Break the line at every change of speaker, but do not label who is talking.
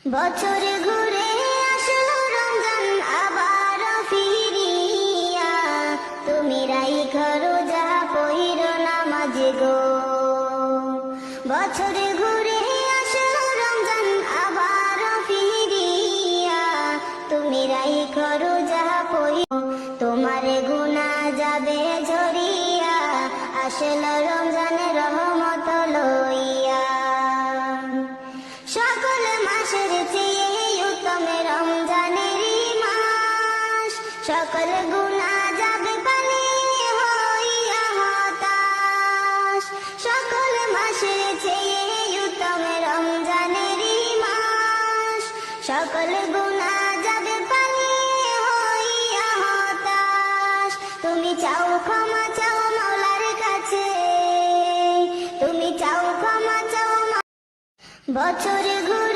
বছর ঘুরে আসলো রমজান আবার ফিরিয়া, তুমি রাইখো রোজা পইরো নামাজ গো। বছর ঘুরে আসলো রমজান আবার ফিরিয়া, তুমি রাইখো রোজা পইরো, তোমার গুনাহ যাবে ঝরিয়া, আসলো রমজানের রহমত লইয়া। সকল মাসের চেয়ে উত্তম রমজানেরই মাস, সকল গুনাহ যাবে পানি হইয়া হতাশ। সকল মাসের চেয়ে উত্তম রমজানেরই মাস, সকল গুনাহ যাবে পানি হইয়া হতাশ। তুমি চাও ক্ষমা চাও মাওলার কাছে, তুমি চাও ক্ষমা চাও। বছর ঘুরে